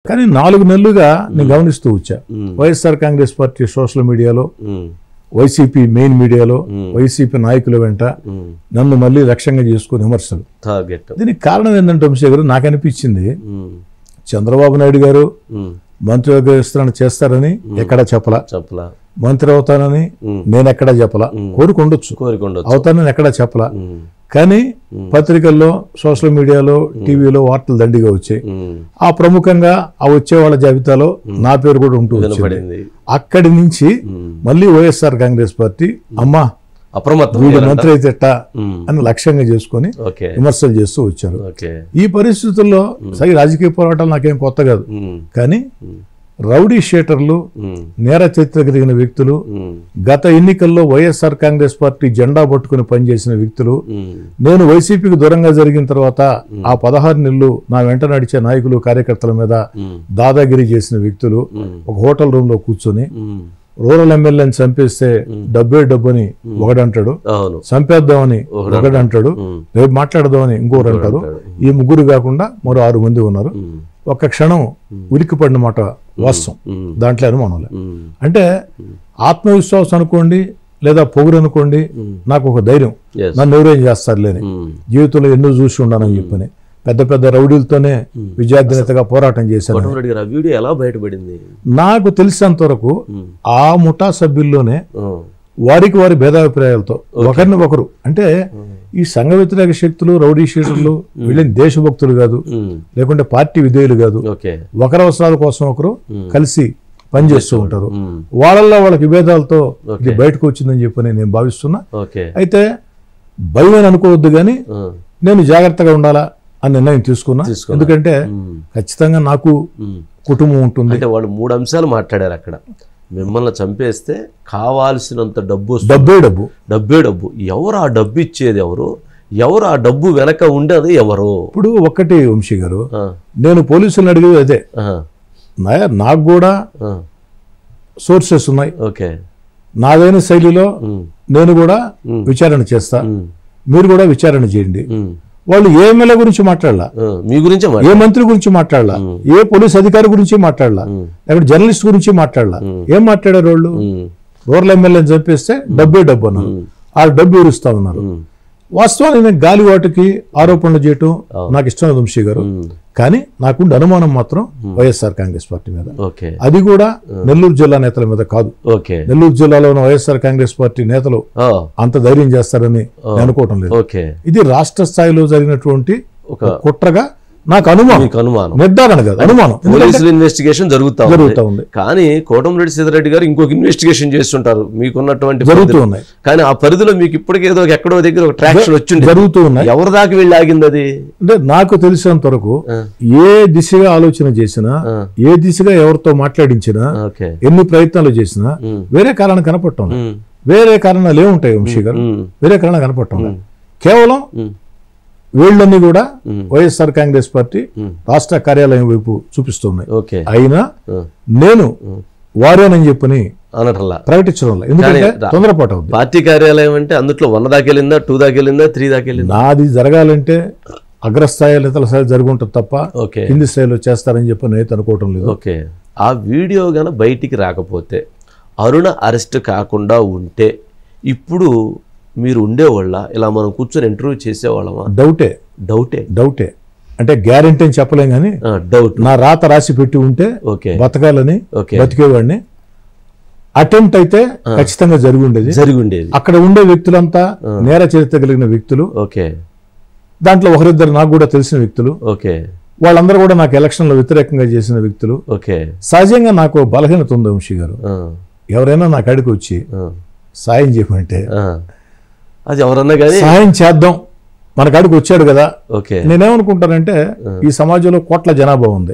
కానీ 4 నెలలుగా నేను గమనిస్తూ వచ్చా. వైఎస్ఆర్ కాంగ్రెస్ పార్టీ సోషల్ మీడియాలో, వైసీపీ మెయిన్ మీడియాలో, వైసీపీ నాయకుల వెంట నన్ను మళ్ళీ లక్ష్యంగా చేసుకుని విమర్శలు. దీనికి కారణం ఏంటంటే వంశీ గారు, నాకు అనిపించింది చంద్రబాబు నాయుడు గారు మంత్రివర్గ విస్తరణ చేస్తారని ఎక్కడా చెప్పలా, మంత్రి అవుతానని నేను ఎక్కడా చెప్పలా, కోరుకుండొచ్చు అవుతానని ఎక్కడా చెప్పలా. కానీ పత్రికల్లో, సోషల్ మీడియాలో, టీవీలో వార్తలు దండిగా వచ్చాయి. ఆ ప్రముఖంగా ఆ వచ్చే వాళ్ళ జాబితాలో నా పేరు కూడా ఉంటూ వచ్చింది. అక్కడి నుంచి మళ్ళీ వైఎస్ఆర్ కాంగ్రెస్ పార్టీ అమ్మా వీడు మంత్రి అయితే ఎట్టా అని లక్ష్యంగా చేసుకుని విమర్శలు చేస్తూ వచ్చారు. ఈ పరిస్థితుల్లో సరి రాజకీయ పోరాటాలు నాకేం కొత్త కాదు. కానీ రౌడీ షీటర్లు, నేర చరిత్ర కలిగిన వ్యక్తులు, గత ఎన్నికల్లో వైఎస్ఆర్ కాంగ్రెస్ పార్టీ జెండా పట్టుకుని పనిచేసిన వ్యక్తులు, నేను వైసీపీకి దూరంగా జరిగిన తర్వాత ఆ 16 నెలలు నా వెంట నడిచే నాయకులు, కార్యకర్తల మీద దాదాగిరి చేసిన వ్యక్తులు ఒక హోటల్ రూమ్ లో కూర్చొని రూరల్ ఎమ్మెల్యేని చంపేస్తే డబ్బని ఒకడంటాడు, చంపేద్దామని ఒకడంటాడు, రేపు మాట్లాడదామని ఇంకోరు అంటారు. ఈ ముగ్గురు కాకుండా మరో 6 మంది ఉన్నారు. ఒక్క క్షణం ఉలిక్కిపడిన మాట వాస్తవం, దాంట్లో అనుమానం లేదు. అంటే ఆత్మవిశ్వాసం అనుకోండి, లేదా పొగురు అనుకోండి, నాకు ఒక ధైర్యం, నన్ను ఎవరేం చేస్తారు లేని జీవితంలో ఎన్నో చూసి ఉండాలని చెప్పని పెద్ద పెద్ద రౌడీలతోనే విద్యార్థి నేతగా పోరాటం చేశాను. ఎలా బయటపడింది నాకు తెలిసినంత వరకు ఆ ముఠా సభ్యుల్లోనే వారికి వారి భేదాభిప్రాయాలతో ఒకరిని ఒకరు, అంటే ఈ సంఘ వ్యతిరేక శక్తులు, రౌడీ షీటర్లు వీళ్ళని దేశభక్తులు కాదు, లేకుంటే పార్టీ విధేయులు కాదు, ఒకరి అవసరాల కోసం ఒకరు కలిసి పనిచేస్తూ ఉంటారు. వాళ్ళల్లో వాళ్ళకి విభేదాలతో ఇది బయటకు వచ్చిందని చెప్పని నేను భావిస్తున్నా. అయితే భయం అని అనుకోవద్దు, కానీ నేను జాగ్రత్తగా ఉండాలా అని నిర్ణయం తీసుకున్నా. ఎందుకంటే ఖచ్చితంగా నాకు కుటుంబం ఉంటుంది. అంటే వాళ్ళు 3 అంశాలు మాట్లాడారు అక్కడ. మిమ్మల్ని చంపేస్తే కావాల్సినంత డబ్బు, డబ్బే డబ్బు. ఎవరు ఆ డబ్బు ఇచ్చేది ఎవరు, ఎవరు ఆ డబ్బు వెనక ఉండేది ఎవరు? ఇప్పుడు ఒక్కటి వంశీ గారు, నేను పోలీసులను అడిగేది అదే. నాకు కూడా సోర్సెస్ ఉన్నాయి, నాదైన శైలిలో నేను కూడా విచారణ చేస్తా, మీరు కూడా విచారణ చేయండి. వాళ్ళు ఏ ఎమ్మెల్యే గురించి మాట్లాడాల, మీ గురించి, ఏ మంత్రి గురించి మాట్లాడాల, ఏ పోలీస్ అధికారి గురించి మాట్లాడాల, లేకపోతే జర్నలిస్ట్ గురించి మాట్లాడాల, ఏం మాట్లాడారు వాళ్ళు? రూరల్ ఎమ్మెల్యేని చంపేస్తే డబ్బు అన్నారు, ఆ డబ్బు ఊరుస్తా ఉన్నారు. వాస్తవానికి నేను గాలివాటికి ఆరోపణలు చేయటం నాకు ఇష్టం వంశీ గారు. కానీ నాకుండే అనుమానం మాత్రం వైఎస్ఆర్ కాంగ్రెస్ పార్టీ మీద. అది కూడా నెల్లూరు జిల్లా నేతల మీద కాదు. నెల్లూరు జిల్లాలో ఉన్న వైఎస్ఆర్ కాంగ్రెస్ పార్టీ నేతలు అంత ధైర్యం చేస్తారని నేను అనుకోవటం లేదు. ఇది రాష్ట్ర స్థాయిలో జరిగినటువంటి కుట్రగా నాకు అనుమానం, నిర్ధారణ కాదు, అనుమానం. పోలీసులు ఇన్వెస్టిగేషన్ జరుగుతా ఉంది. కానీ కోటంరెడ్డి సీతారెడ్డి గారు ఇంకొక ఇన్వెస్టిగేషన్ చేస్తుంటారు మీకున్నటువంటి జరుగుతూ ఉన్నాయి. కానీ ఆ పరిధిలో మీకు ఇప్పటికేదో ఎక్కడో దగ్గర ఒక ట్రాక్షన్ వచ్చింది, జరుగుతూ ఉన్నాయి. ఎవరి దాకా వెళ్ళి ఆగింది అది? అంటే నాకు తెలిసినంత వరకు ఏ దిశగా ఆలోచన చేసినా, ఏ దిశగా ఎవరితో మాట్లాడించినా, ఎన్ని ప్రయత్నాలు చేసినా వేరే కారణం కనపడటం, వేరే కారణాలు ఏముంటాయి వంశీ గారు? వేరే కారణం కనపడటం కేవలం వీళ్ళన్నీ కూడా వైఎస్ఆర్ కాంగ్రెస్ పార్టీ రాష్ట్ర కార్యాలయం వైపు చూపిస్తున్నాయి. అయినా నేను వారేనని చెప్పని ప్రకటించడం, ఎందుకంటే తొందరపాటు అవుతుంది. పార్టీ కార్యాలయం అంటే అందులో 1 దాకా వెళ్ళిందా, 2 దాకా వెళ్ళిందా, 3 దాకా వెళ్ళిందా? నాది జరగాలంటే అగ్రస్థాయి నేతల స్థాయి జరుగుంటుంది తప్ప కింది స్థాయిలో చేస్తారని చెప్పి నేను అనుకోవటం లేదు. ఆ వీడియో గాన బయటికి రాకపోతే, అరుణ అరెస్ట్ కాకుండా ఉంటే ఇప్పుడు మీరు ఉండేవాళ్ళ, ఇలా మనం కూర్చొని ఇంటర్వ్యూ చేసేవాళ్ళమా? డౌటే. అంటే గ్యారెంటీ అని చెప్పలేం, కానీ డౌట్. నా రాత రాసి పెట్టి ఉంటే బతకాలని బతికేవాడిని. అటెంప్ట్ అయితే ఖచ్చితంగా జరిగి ఉండేది. అక్కడ ఉండే వ్యక్తులంతా నేర చరిత్ర కలిగిన వ్యక్తులు. దాంట్లో ఒకరిద్దరు నాకు కూడా తెలిసిన వ్యక్తులు. వాళ్ళందరూ కూడా నాకు ఎలక్షన్ లో వ్యతిరేకంగా చేసిన వ్యక్తులు. సహజంగా నాకు బలహీనత ఉంది వంశీ గారు. ఎవరైనా నా కాడికి వచ్చి సాయం చేయమంటే అది ఎవరన్నా కానీ సహాయం చేద్దాం, మన కాడికి వచ్చాడు కదా. నేనేమనుకుంటానంటే ఈ సమాజంలో కోట్ల జనాభా ఉంది,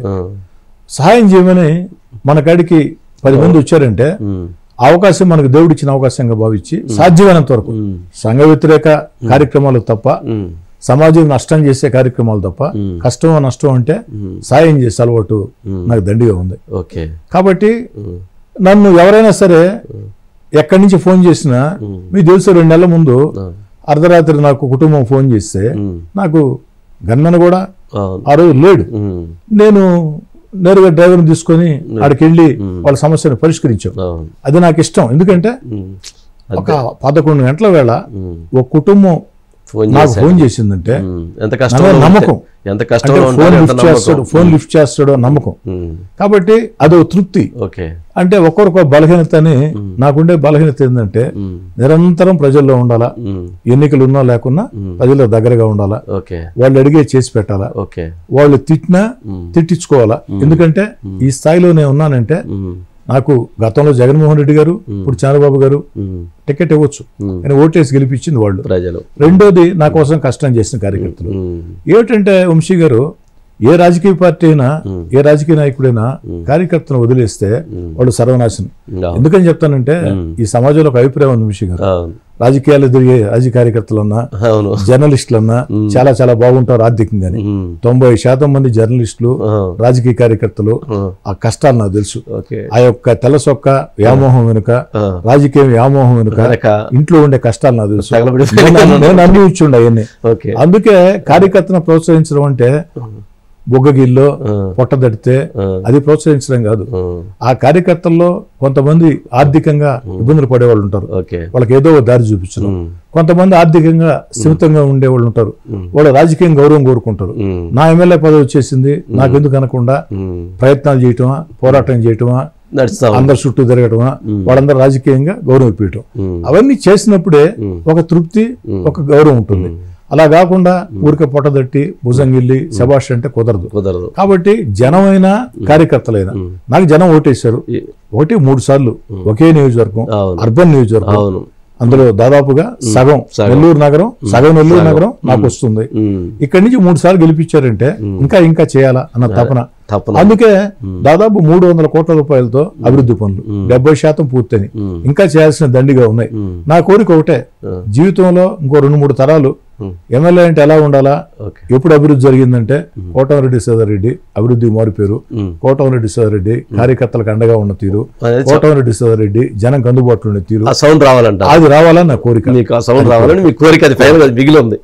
సహాయం చేయమని మన కాడికి 10 మంది వచ్చారంటే అవకాశం మనకు దేవుడిచ్చిన అవకాశంగా భావించి సాధ్యమైనంత వరకు సంఘ వ్యతిరేక కార్యక్రమాలు తప్ప, సమాజం నష్టం చేసే కార్యక్రమాలు తప్ప, కష్టమో నష్టం అంటే సాయం చేసే అలవాటు నాకు దండిగా ఉంది. కాబట్టి నన్ను ఎవరైనా సరే ఎక్కడి నుంచి ఫోన్ చేసినా, మీ తెలుసు 2 నెలల ముందు అర్ధరాత్రి నాకు కుటుంబం ఫోన్ చేస్తే, నాకు గన్మెన్ కూడా ఆ రోజు లేడు, నేను నేరుగా డ్రైవర్ని తీసుకొని ఆడికి వెళ్ళి వాళ్ళ సమస్యను పరిష్కరించాం. అవును. అది నాకు ఇష్టం. ఎందుకంటే ఒక 11 గంటల వేళ ఒక కుటుంబం నాకు ఫోన్ చేసిందంటే ఎంత కష్టం, నమ్మకం, ఎంత కష్టం, ఫోన్ లిఫ్ట్ చేస్తాడో నమ్మకం. కాబట్టి అదో తృప్తి. ఓకే. అంటే ఒక్కొక్క బలహీనత అని నాకుండే బలహీనత ఏంటంటే నిరంతరం ప్రజల్లో ఉండాలా, ఎన్నికలు ఉన్నా లేకున్నా ప్రజల దగ్గరగా ఉండాలా, వాళ్ళు అడిగే చేసి పెట్టాలా, వాళ్ళు తిట్టినా తిట్టించుకోవాలా. ఎందుకంటే ఈ స్థాయిలో నేను ఉన్నానంటే నాకు గతంలో జగన్మోహన్ రెడ్డి గారు, ఇప్పుడు చంద్రబాబు గారు టికెట్ ఇవ్వచ్చు కానీ ఓటేసి గెలిపించింది వాళ్ళు ప్రజలు. రెండోది నా కోసం కష్టం చేసిన కార్యకర్తలు. ఏమిటంటే వంశీ గారు, ఏ రాజకీయ పార్టీ అయినా ఏ రాజకీయ నాయకుడైనా కార్యకర్తను వదిలేస్తే వాళ్ళు సర్వనాశనం. ఎందుకని చెప్తానంటే ఈ సమాజంలో ఒక అభిప్రాయం ఉంది వంశీ గారు, రాజకీయాలు తిరిగే రాజకీయ కార్యకర్తలన్నా జర్నలిస్టులన్నా చాలా చాలా బాగుంటారు ఆర్థికంగానే. 90% మంది జర్నలిస్టులు రాజకీయ కార్యకర్తలు ఆ కష్టాలు నాకు తెలుసు. ఆ యొక్క తెల్ల సొక్క వ్యామోహం వెనుక, రాజకీయ వ్యామోహం వెనుక ఇంట్లో ఉండే కష్టాలు నాకు తెలుసు. నేను అనుభవించుండే అవన్నీ. అందుకే కార్యకర్తను ప్రోత్సహించడం అంటే బొగ్గగిల్లో పొట్టదడితే అది ప్రోత్సహించడం కాదు. ఆ కార్యకర్తల్లో కొంతమంది ఆర్థికంగా ఇబ్బందులు పడేవాళ్ళు ఉంటారు, వాళ్ళకి ఏదో దారి చూపించడం. కొంతమంది ఆర్థికంగా స్థిమితంగా ఉండేవాళ్ళు ఉంటారు, వాళ్ళు రాజకీయం గౌరవం కోరుకుంటారు. నా ఎమ్మెల్యే పదవి వచ్చేసింది, నాకెందుకు అనకుండా ప్రయత్నాలు చేయటమా, పోరాటం చేయటమా, అందరు చుట్టూ తిరగటమా, వాళ్ళందరూ రాజకీయంగా గౌరవం ఇప్పించడం, అవన్నీ చేసినప్పుడే ఒక తృప్తి, ఒక గౌరవం ఉంటుంది. అలా కాకుండా ఊరికే పొట్టదట్టి భుజంగిల్లి శబాష్ అంటే కుదరదు. కాబట్టి జనమైనా కార్యకర్తలైనా నాకు జనం ఓటేశారు. 1-3 సార్లు ఒకే నియోజకవర్గం, అర్బన్ నియోజకవర్గం, అందులో దాదాపుగా సగం నెల్లూరు నగరం, నెల్లూరు నగరం నాకు వస్తుంది. ఇక్కడి నుంచి 3 సార్లు గెలిపించారంటే ఇంకా చేయాలా అన్న తపన. అందుకే దాదాపు 300 కోట్ల రూపాయలతో అభివృద్ధి పనులు 70% పూర్తయి ఇంకా చేయాల్సిన దండిగా ఉన్నాయి. నా కోరిక ఒకటే, జీవితంలో ఇంకో 2-3 తరాలు ఎమ్మెల్యే అంటే ఎలా ఉండాలా, ఎప్పుడు అభివృద్ధి జరిగిందంటే కోటమిరెడ్డి సోదరెడ్డి అభివృద్ధి మారిపోయారు, కోటమిరెడ్డి సోదరెడ్డి కార్యకర్తలకు అండగా ఉన్న తీరు, కోటమిరెడ్డి సోదరెడ్డి జనంకి అందుబాటులో ఉండే తీరు, సౌండ్ రావాలంట, అది రావాలని నా కోరిక. మీకు ఆ సౌండ్ రావాలని మీ కోరిక, అది ఫైనల్ మిగిలి ఉంది.